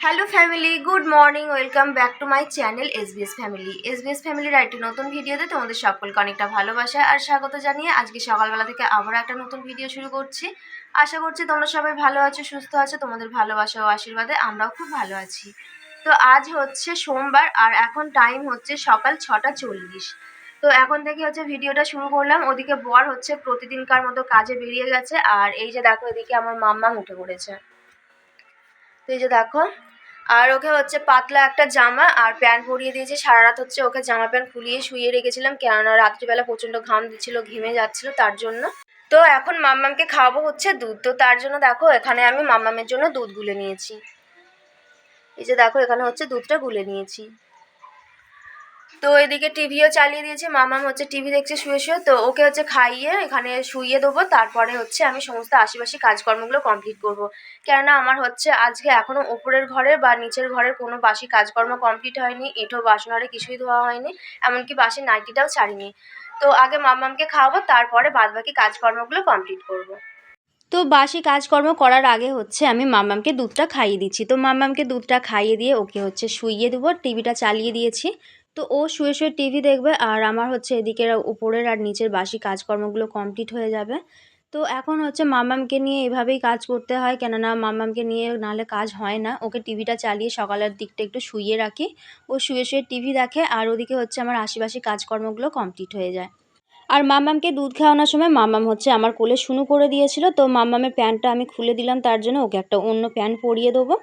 Hello family, good morning, welcome back to my channel SBS family. SBS ফ্যামিলির একটি নতুন ভিডিওতে তোমাদের সকলকে অনেকটা ভালোবাসা আর স্বাগত জানিয়ে আজকে সকালবেলা থেকে আবার একটা নতুন ভিডিও শুরু করছি। আশা করছি তোমরা সবাই ভালো আছো, সুস্থ আছো। তোমাদের ভালোবাসা ও আশীর্বাদে আমরাও খুব ভালো আছি। তো আজ হচ্ছে সোমবার আর এখন টাইম হচ্ছে সকাল 6:40। তো এখন থেকে হচ্ছে ভিডিওটা শুরু করলাম। ওদিকে বর হচ্ছে প্রতিদিনকার মতো কাজে বেরিয়ে গেছে, আর এই যে দেখো এদিকে আমার মাম্মা উঠে পড়েছে। তো এই যে দেখো, আর ওকে হচ্ছে পাতলা একটা জামা আর প্যান্ট পরিয়ে দিয়েছি। সারা রাত হচ্ছে ওকে জামা প্যান্ট খুলিয়ে শুইয়ে রেখেছিলাম, কেননা রাত্রিবেলা প্রচণ্ড ঘাম দিচ্ছিল, ঘেমে যাচ্ছিল তার জন্য। তো এখন মাম্মামকে খাওয়াবো হচ্ছে দুধ। তো তার জন্য দেখো এখানে আমি মাম্মামের জন্য দুধ গুলে নিয়েছি। এই যে দেখো এখানে হচ্ছে দুধটা গুলে নিয়েছি। তো এদিকে টিভিও চালিয়ে দিয়েছি, মামাম হচ্ছে টিভি দেখছে শুয়ে শুয়ে। তো ওকে হচ্ছে খাইয়ে এখানে শুইয়ে দেবো, তারপরে হচ্ছে আমি সমস্ত আশেপাশে কাজকর্মগুলো কমপ্লিট করব। কেননা আমার হচ্ছে আজকে এখনও ওপরের ঘরের বা নিচের ঘরের কোনো বাসি কাজকর্ম কমপ্লিট হয়নি। এঁটো বাসন আরে কিছুই ধোয়া হয়নি, এমনকি বাসি নাইটিটাও ছাড়িনি। তো আগে মামামকে খাওয়াবো, তারপরে বাদবাকি কাজকর্মগুলো কমপ্লিট করব। তো বাসি কাজকর্ম করার আগে হচ্ছে আমি মাম্মামকে দুধটা খাইয়ে দিচ্ছি। তো মাম্মামকে দুধটা খাইয়ে দিয়ে ওকে হচ্ছে শুইয়ে দেবো, টিভিটা চালিয়ে দিয়েছি। তো ও শুয়ে শুয়ে টিভি দেখবে, আর আমার হচ্ছে এদিকের উপরের আর নিচের বাসি কাজকর্মগুলো কমপ্লিট হয়ে যাবে। তো এখন হচ্ছে মাম্মামকে নিয়ে এভাবেই কাজ করতে হয়, কেননা মাম্মামকে নিয়ে নাহলে কাজ হয় না। ওকে টিভিটা চালিয়ে সকালের দিকটা একটু শুইয়ে রাখি, ও শুয়ে শুয়ে টিভি দেখে, আর ওদিকে হচ্ছে আমার আশেপাশে কাজকর্মগুলো কমপ্লিট হয়ে যায়। আর মাম্মামকে দুধ খাওয়ানোর সময় মাম্মাম হচ্ছে আমার কোলে শুনু করে দিয়েছিল। তো মাম্মামের প্যান্টটা আমি খুলে দিলাম, তার জন্য ওকে একটা অন্য প্যান্ট পরিয়ে দেবো।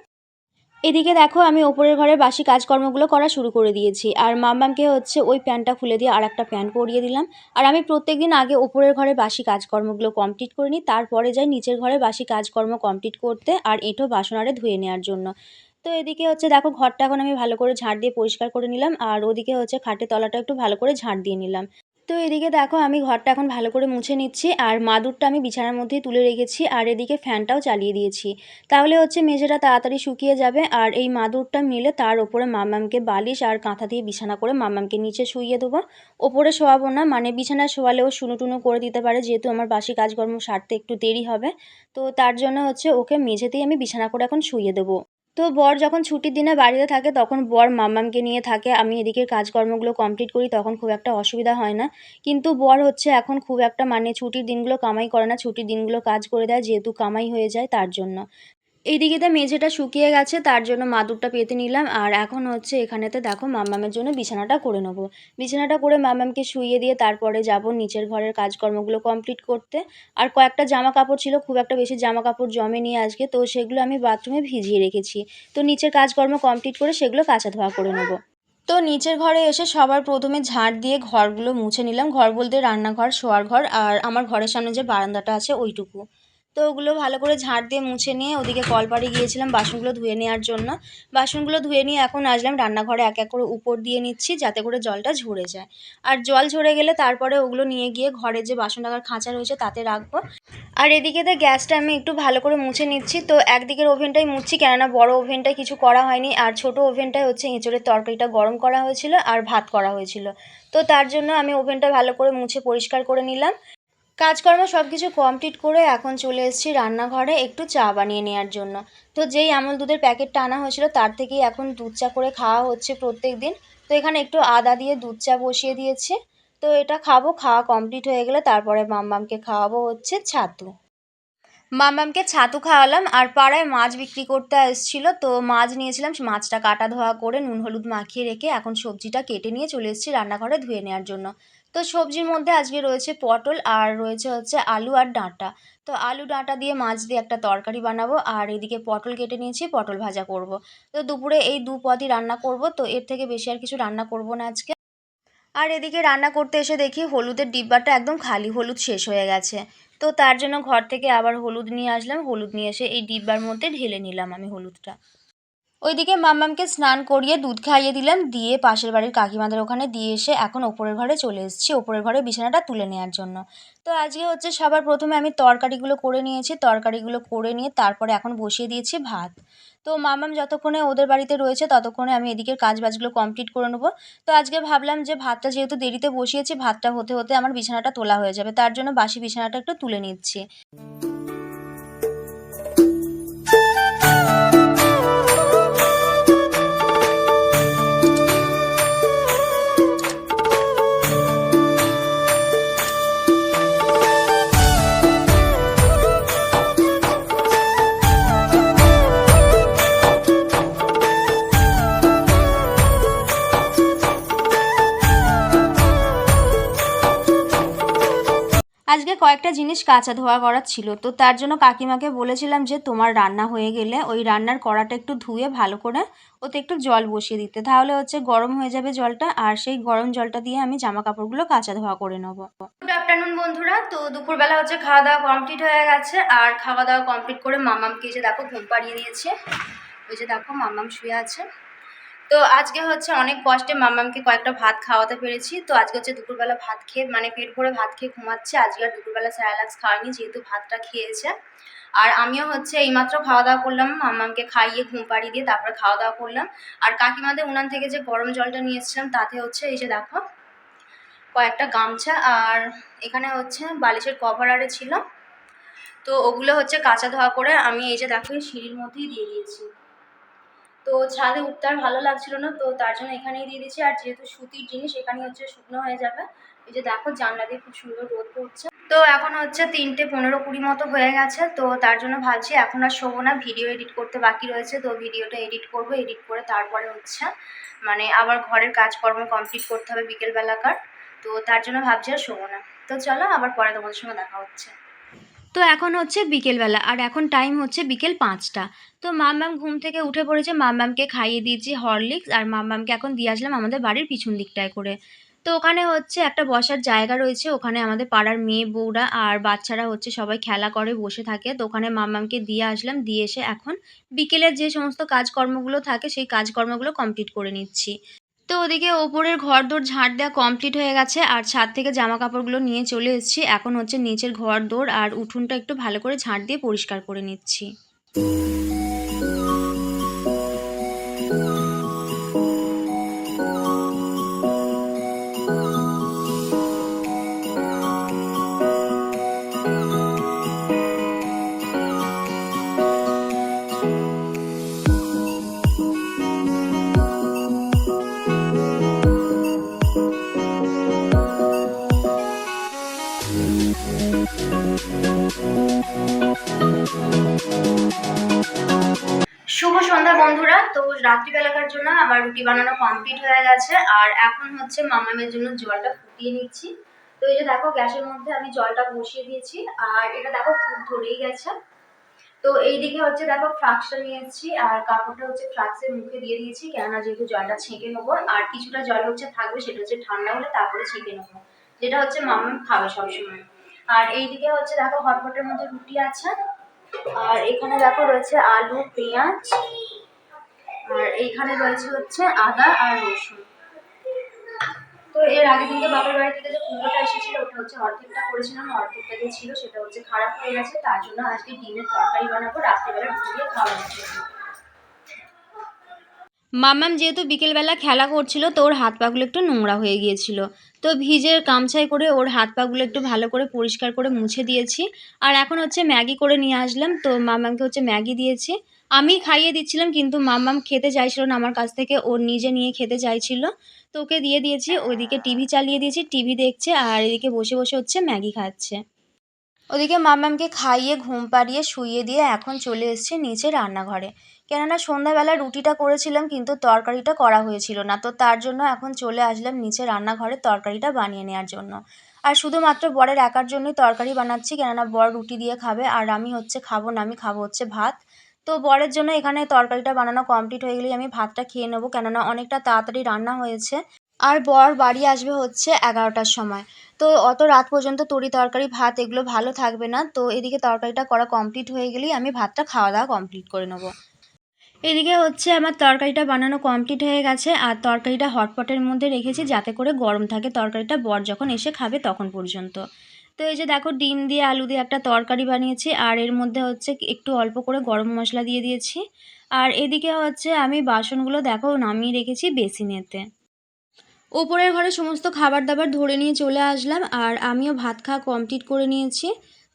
এদিকে দেখো আমি ওপরের ঘরে বাসি কাজকর্মগুলো করা শুরু করে দিয়েছি, আর মাম্মামকে হচ্ছে ওই প্যান্টটা খুলে দিয়ে আর একটা প্যান্ট পরিয়ে দিলাম। আর আমি প্রত্যেকদিন আগে ওপরের ঘরে বাসি কাজকর্মগুলো কমপ্লিট করে নিই, তারপরে যাই নিচের ঘরে বাসি কাজকর্ম কমপ্লিট করতে আর এঁটো বাসন আরে ধুয়ে নেওয়ার জন্য। তো এদিকে হচ্ছে দেখো ঘরটা এখন আমি ভালো করে ঝাঁট দিয়ে পরিষ্কার করে নিলাম, আর ওদিকে হচ্ছে খাটের তলাটা একটু ভালো করে ঝাঁট দিয়ে নিলাম। তো এদিকে দেখো আমি ঘরটা এখন ভালো করে মুছে নিচ্ছি, আর মাদুরটা আমি বিছানার মধ্যেই তুলে রেখেছি, আর এদিকে ফ্যানটাও চালিয়ে দিয়েছি। তাহলে হচ্ছে মেঝেটা তাড়াতাড়ি শুকিয়ে যাবে, আর এই মাদুরটা মিলে তার ওপরে মাম্মামকে বালিশ আর কাঁথা দিয়ে বিছানা করে মাম্মামকে নিচে শুইয়ে দেবো। ওপরে শোয়াবো না, মানে বিছানায় শোয়ালেও শুনো টুনো করে দিতে পারে, যেহেতু আমার বাসি কাজকর্ম সারতে একটু দেরি হবে। তো তার জন্য হচ্ছে ওকে মেঝেতেই আমি বিছানা করে এখন শুইয়ে দেবো। তো বর যখন ছুটির দিনে বাড়িতে থাকে তখন বর মাম্মামকে নিয়ে থাকে, আমি এদিকের কাজকর্মগুলো কমপ্লিট করি, তখন খুব একটা অসুবিধা হয় না। কিন্তু বর হচ্ছে এখন খুব একটা মানে ছুটির দিনগুলো কামাই করে না, ছুটির দিনগুলো কাজ করে দেয়, যেহেতু কামাই হয়ে যায় তার জন্য। এইদিকেতে মেঝেটা শুকিয়ে গেছে, তার জন্য মাদুরটা পেতে নিলাম, আর এখন হচ্ছে এখানেতে দেখো মাম্মামের জন্য বিছানাটা করে নেবো। বিছানাটা করে মাম্মামকে শুইয়ে দিয়ে তারপরে যাব নিচের ঘরের কাজকর্মগুলো কমপ্লিট করতে। আর কয়েকটা জামা কাপড় ছিল, খুব একটা বেশি জামা কাপড় জমেনি আজকে, তো সেগুলো আমি বাথরুমে ভিজিয়ে রেখেছি। তো নিচের কাজকর্ম কমপ্লিট করে সেগুলো কাচা ধোয়া করে নেবো। তো নিচের ঘরে এসে সবার প্রথমে ঝাঁট দিয়ে ঘরগুলো মুছে নিলাম। ঘর বলতে রান্নাঘর, শোয়ার ঘর আর আমার ঘরের সামনে যে বারান্দাটা আছে ওইটুকু। তো ওগুলো ভালো করে ঝাঁট দিয়ে মুছে নিয়ে ওদিকে কলপাড়ে গিয়েছিলাম বাসনগুলো ধুয়ে নেওয়ার জন্য। বাসনগুলো ধুয়ে নিয়ে এখন আসলাম রান্নাঘরে, এক এক করে উপর দিয়ে নিচ্ছি যাতে করে জলটা ঝরে যায়। আর জল ঝরে গেলে তারপরে ওগুলো নিয়ে গিয়ে ঘরে যে বাসন রাখার খাঁচা রয়েছে তাতে রাখবো। আর এদিকেতে গ্যাসটা আমি একটু ভালো করে মুছে নিচ্ছি। তো একদিকের ওভেনটাই মুছছি, কেননা বড় ওভেনটায় কিছু করা হয়নি, আর ছোট ওভেনটায় হচ্ছে এঁচোড়ের তরকারিটা গরম করা হয়েছিল আর ভাত করা হয়েছিল। তো তার জন্য আমি ওভেনটা ভালো করে মুছে পরিষ্কার করে নিলাম। কাজকর্ম সব কিছু কমপ্লিট করে এখন চলে এসেছি রান্নাঘরে একটু চা বানিয়ে নেওয়ার জন্য। তো যেই আমুল দুধের প্যাকেটটা আনা হয়েছিল তার থেকেই এখন দুধ চা করে খাওয়া হচ্ছে প্রত্যেক দিন। তো এখানে একটু আদা দিয়ে দুধ চা বসিয়ে দিয়েছি। তো এটা খাবো, খাওয়া কমপ্লিট হয়ে গেলে তারপরে মাম্মামকে খাওয়াবো হচ্ছে ছাতু। মাম্মামকে ছাতু খাওয়ালাম, আর পাড়ায় মাছ বিক্রি করতে এসেছিলো, তো মাছ নিয়েছিলাম। মাছটা কাটা ধোয়া করে নুন হলুদ মাখিয়ে রেখে এখন সবজিটা কেটে নিয়ে চলে এসেছি রান্নাঘরে ধুয়ে নেওয়ার জন্য। তো সবজির মধ্যে আজকে রয়েছে পটল আর রয়েছে হচ্ছে আলু আর ডাঁটা। তো আলু ডাঁটা দিয়ে মাছ দিয়ে একটা তরকারি বানাবো, আর এদিকে পটল কেটে নিয়েছি, পটল ভাজা করব। তো দুপুরে এই দু পদই রান্না করব, তো এর থেকে বেশি আর কিছু রান্না করব না আজকে। আর এদিকে রান্না করতে এসে দেখি হলুদের ডিব্বাটা একদম খালি, হলুদ শেষ হয়ে গেছে। তো তার জন্য ঘর থেকে আবার হলুদ নিয়ে আসলাম, হলুদ নিয়ে এসে এই ডিব্বার মধ্যে ঢেলে নিলাম আমি হলুদটা। ওইদিকে মাম্মামকে স্নান করিয়ে দুধ খাইয়ে দিলাম, দিয়ে পাশের বাড়ির কাকিমাদের ওখানে দিয়ে এসে এখন ওপরের ঘরে চলে এসেছি, ওপরের ঘরে বিছানাটা তুলে নেওয়ার জন্য। তো আজকে হচ্ছে সবার প্রথমে আমি তরকারিগুলো করে নিয়েছি, তরকারিগুলো করে নিয়ে তারপরে এখন বসিয়ে দিয়েছি ভাত। তো মাম্মাম যতক্ষণে ওদের বাড়িতে রয়েছে ততক্ষণে আমি এদিকের কাজ বাজগুলো কমপ্লিট করে নেবো। তো আজকে ভাবলাম যে ভাতটা যেহেতু দেরিতে বসিয়েছি, ভাতটা হতে হতে আমার বিছানাটা তোলা হয়ে যাবে, তার জন্য বাসি বিছানাটা একটু তুলে নিচ্ছি। কয়েকটা জিনিস কাঁচা ধোয়া করার ছিল, তো তার জন্য কাকিমাকে বলেছিলাম যে তোমার রান্না হয়ে গেলে ওই রান্নার কড়াটা একটু ধুয়ে ভালো করে ওতে একটু জল বসিয়ে দিতে, তাহলে হচ্ছে গরম হয়ে যাবে জলটা, আর সেই গরম জলটা দিয়ে আমি জামা কাপড়গুলো কাঁচা ধোয়া করে নেবো। গুড আফটারনুন বন্ধুরা, তো দুপুরবেলা হচ্ছে খাওয়া দাওয়া কমপ্লিট হয়ে গেছে, আর খাওয়া দাওয়া কমপ্লিট করে মামামকে যে দেখো ঘুম পাড়িয়ে দিয়েছে। ওই যে দেখো মামাম শুয়ে আছে। তো আজকে হচ্ছে অনেক কষ্টে মামামকে কয়েকটা ভাত খাওয়াতে পেরেছি। তো আজকে হচ্ছে দুপুরবেলা ভাত খেয়ে মানে পেট ভরে ভাত খেয়ে ঘুমাচ্ছে। আজকে আর দুপুরবেলা স্যালাক্স খাওয়াইনি, যেহেতু ভাতটা খেয়েছে। আর আমিও হচ্ছে এইমাত্র খাওয়া দাওয়া করলাম, মামামকে খাইয়ে ঘুম পাড়িয়ে দিয়ে তারপরে খাওয়া দাওয়া করলাম। আর কাকিমাদের উনান থেকে যে গরম জলটা নিয়ে এসেছিলাম তাতে হচ্ছে এই যে দেখো কয়েকটা গামছা, আর এখানে হচ্ছে বালিশের কভার আরে ছিল, তো ওগুলো হচ্ছে কাঁচা ধোয়া করে আমি এই যে দেখো সিঁড়ির মধ্যেই দিয়ে দিয়েছি। তো ছাদে উঠতে আর ভালো লাগছিল না, তো তার জন্য এখানেই দিয়ে দিয়েছি। আর যেহেতু সুতির জিনিস এখানে হচ্ছে শুকনো হয়ে যাবে। এই যে দেখো জানলা দিয়ে খুব সুন্দর রোদ পড়ছে। তো এখন হচ্ছে 3:15-20 মতো হয়ে গেছে, তো তার জন্য ভাবছি এখন আর শোবো না, ভিডিও এডিট করতে বাকি রয়েছে, তো ভিডিওটা এডিট করব, এডিট করে তারপরে হচ্ছে মানে আবার ঘরের কাজকর্ম কমপ্লিট করতে হবে বিকেলবেলাকার, তো তার জন্য ভাবছি আর শোবো না। তো চলো আবার পরে তোমাদের সঙ্গে দেখা হচ্ছে। তো এখন হচ্ছে বিকেলবেলা, আর এখন টাইম হচ্ছে বিকেল 5টা। তো মাম্মাম ঘুম থেকে উঠে পড়েছে, মাম্মামকে খাইয়ে দিয়েছি হরলিক্স, আর মাম্মামকে এখন দিয়ে আসলাম আমাদের বাড়ির পিছন দিকটায় করে। তো ওখানে হচ্ছে একটা বসার জায়গা রয়েছে, ওখানে আমাদের পাড়ার মেয়ে বউরা আর বাচ্চারা হচ্ছে সবাই খেলা করে বসে থাকে, তো ওখানে মাম্মামকে দিয়ে আসলাম, দিয়ে এসে এখন বিকেলের যে সমস্ত কাজকর্মগুলো থাকে সেই কাজকর্মগুলো কমপ্লিট করে নিচ্ছি। তো ওদিকে ওপরের ঘরদোর ঝাঁট দেওয়া কমপ্লিট হয়ে গেছে, আর ছাদ থেকে জামা কাপড়গুলো নিয়ে চলে এসেছি। এখন হচ্ছে নিচের ঘরদোর আর উঠোনটা একটু ভালো করে ঝাঁট দিয়ে পরিষ্কার করে নিচ্ছি। শুভ সন্ধ্যা বন্ধুরা, তো রাত্রিবেলাকার জন্য আবার রুটি বানানো কমপ্লিট হয়ে গেছে, আর এখন হচ্ছে মামামের জন্য জলটা ফুটিয়ে নিচ্ছি। তো এই যে দেখো গ্যাসের মধ্যে আমি জলটা বসিয়ে দিয়েছি, আর এটা দেখো খুব ধরেই গেছে। তো এইদিকে হচ্ছে দেখো ফ্লাক্সটা নিয়ে এসেছি, আর কাপড়টা হচ্ছে ফ্লাক্সের মুখে দিয়ে দিয়েছি, কেননা যেহেতু জলটা ছেঁকে নেবো, আর কিছুটা জল হচ্ছে থাকবে, সেটা হচ্ছে ঠান্ডা হলে তারপরে ছেঁকে নেবো, যেটা হচ্ছে মামাম খাবে সবসময়। আর এইদিকে হচ্ছে দেখো হটপটের মধ্যে রুটি আছে, আর এখানে দেখো রয়েছে আলু, পেঁয়াজ, আর এইখানে রয়েছে হচ্ছে আদা আর রসুন। তো এর আগের দিনকে বাবার বাড়ি থেকে যে কুমড়োটা এসেছিল ওটা হচ্ছে অর্ধেকটা করেছিলাম, অর্ধেকটা যে ছিল সেটা হচ্ছে খারাপ হয়ে গেছে, তার জন্য আজকে ডিমের তরকারি বানাবো রাত্রিবেলা রুটি দিয়ে খাওয়ানোর জন্য। মাম্মাম যেহেতু বিকেলবেলা খেলা করছিল, তো ওর হাত পাগুলো একটু নোংরা হয়ে গিয়েছিল, তো ভিজের গামছায় করে ওর হাত পাগুলো একটু ভালো করে পরিষ্কার করে মুছে দিয়েছি। আর এখন হচ্ছে ম্যাগি করে নিয়ে আসলাম, তো মাম্মামকে হচ্ছে ম্যাগি দিয়েছি। আমি খাইয়ে দিচ্ছিলাম, কিন্তু মাম্মাম খেতে চাইছিল না আমার কাছ থেকে, ওর নিজে নিয়ে খেতে চাইছিল, তো ওকে দিয়ে দিয়েছি। ওইদিকে টিভি চালিয়ে দিয়েছি, টিভি দেখছে, আর এদিকে বসে বসে হচ্ছে ম্যাগি খাচ্ছে। ওদিকে মাম্মামকে খাইয়ে ঘুম পাড়িয়ে শুইয়ে দিয়ে এখন চলে এসেছি নিচে রান্নাঘরে, কেননা সন্ধ্যাবেলা রুটিটা করেছিলাম কিন্তু তরকারিটা করা হয়েছিল না, তো তার জন্য এখন চলে আসলাম নিচে রান্নাঘরে তরকারিটা বানিয়ে নেওয়ার জন্য। আর শুধুমাত্র বরের একার জন্যই তরকারি বানাচ্ছি, কেননা বর রুটি দিয়ে খাবে, আর আমি হচ্ছে খাবো না, আমি খাবো হচ্ছে ভাত। তো বরের জন্য এখানে তরকারিটা বানানো কমপ্লিট হয়ে গেলেই আমি ভাতটা খেয়ে নেবো, কেননা অনেকটা তাড়াতাড়ি রান্না হয়েছে। আর বর বাড়ি আসবে হচ্ছে 11টার সময়, তো অত রাত পর্যন্ত তরি তরকারি ভাত এগুলো ভালো থাকবে না, তো এদিকে তরকারিটা করা কমপ্লিট হয়ে গেলেই আমি ভাতটা খাওয়া দাওয়া কমপ্লিট করে নেবো। এদিকে হচ্ছে আমার তরকারিটা বানানো কমপ্লিট হয়ে গেছে, আর তরকারিটা হটপটের মধ্যে রেখেছি যাতে করে গরম থাকে তরকারিটা, বর যখন এসে খাবে তখন পর্যন্ত। তো এই যে দেখো ডিম দিয়ে আলু দিয়ে একটা তরকারি বানিয়েছি, আর এর মধ্যে হচ্ছে একটু অল্প করে গরম মশলা দিয়ে দিয়েছি। আর এদিকে হচ্ছে আমি বাসনগুলো দেখো নামিয়ে রেখেছি বেসিনেতে। ওপরের ঘরে সমস্ত খাবার দাবার ধরে নিয়ে চলে আসলাম, আর আমিও ভাত খাওয়া কমপ্লিট করে নিয়েছি।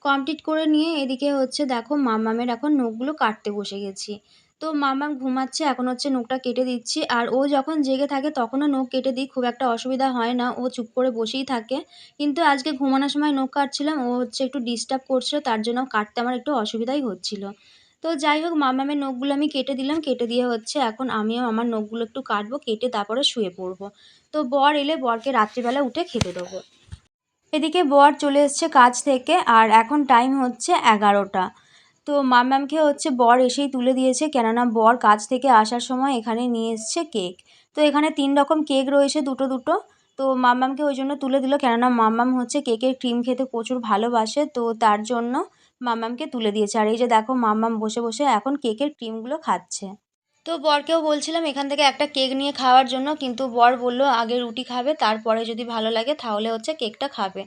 কমপ্লিট করে নিয়ে এদিকে হচ্ছে দেখো মামামের এখন নখগুলো কাটতে বসে গেছি। তো মামাম ঘুমাচ্ছে, এখন হচ্ছে নখটা কেটে দিচ্ছি, আর ও যখন জেগে থাকে তখনও নখ কেটে দিই, খুব একটা অসুবিধা হয় না, ও চুপ করে বসেই থাকে। কিন্তু আজকে ঘুমানোর সময় নখ কাটছিলাম, ও হচ্ছে একটু ডিস্টার্ব করছিল, তার জন্য কাটতে আমার একটু অসুবিধাই হচ্ছিল। তো যাই হোক মামামের নখগুলো আমি কেটে দিলাম, কেটে দিয়ে হচ্ছে এখন আমিও আমার নখগুলো একটু কাটবো, কেটে তারপরে শুয়ে পড়বো। তো বর এলে বরকে রাত্রিবেলা উঠে খেতে দেবো। এদিকে বর চলে এসছে কাজ থেকে আর এখন টাইম হচ্ছে 11টা। তো মাম্মামকে হচ্ছে বর এসেই তুলে দিয়েছে, কেননা বর কাজ থেকে আসার সময় এখানে নিয়ে এসছে কেক। তো এখানে 3 রকম কেক রয়েছে, দুটো দুটো। তো মাম্মামকে ওই জন্য তুলে দিল, কেননা মাম্মাম হচ্ছে কেকের ক্রিম খেতে প্রচুর ভালোবাসে, তো তার জন্য মাম্মামকে তুলে দিয়েছে। আর এই যে দেখো মাম্মাম বসে বসে এখন কেকের ক্রিমগুলো খাচ্ছে। তো বরকেও বলছিলাম এখান থেকে একটা কেক নিয়ে খাওয়ার জন্য, কিন্তু বর বলল আগে রুটি খাবে, তারপরে যদি ভালো লাগে তাহলে হচ্ছে কেকটা খাবে।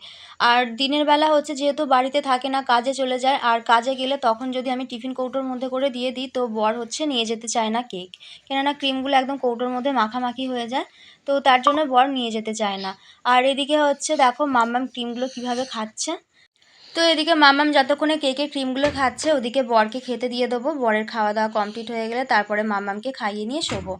আর দিনের বেলা হচ্ছে যেহেতু বাড়িতে থাকে না, কাজে চলে যায়, আর কাজে গেলে তখন যদি আমি টিফিন কৌটোর মধ্যে করে দিয়ে দিই তো বর হচ্ছে নিয়ে যেতে চায় না কেক, কেননা ক্রিমগুলো একদম কৌটোর মধ্যে মাখামাখি হয়ে যায়, তো তার জন্য বর নিয়ে যেতে চায় না। আর এদিকে হচ্ছে দেখো মাম্মাম ক্রিমগুলো কীভাবে খাচ্ছে। তো এদিকে মাম্মাম যতক্ষণে কেকের ক্রিমগুলো খাচ্ছে ওদিকে বরকে খেতে দিয়ে দেবো। বরের খাওয়া দাওয়া কমপ্লিট হয়ে গেলে তারপরে মাম্মামকে খাইয়ে নিয়ে শোবো।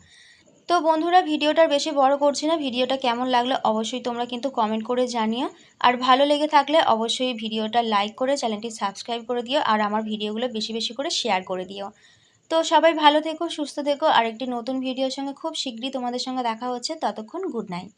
তো বন্ধুরা, ভিডিওটার বেশি বড় করছি না, ভিডিওটা কেমন লাগলো অবশ্যই তোমরা কিন্তু কমেন্ট করে জানিও। আর ভালো লেগে থাকলে অবশ্যই ভিডিওটা লাইক করে চ্যানেলটি সাবস্ক্রাইব করে দিও, আর আমার ভিডিওগুলো বেশি বেশি করে শেয়ার করে দিও। তো সবাই ভালো থেকো, সুস্থ থেকো, আর একটি নতুন ভিডিওর সঙ্গে খুব শীঘ্রই তোমাদের সঙ্গে দেখা হচ্ছে। ততক্ষণ গুড নাইট।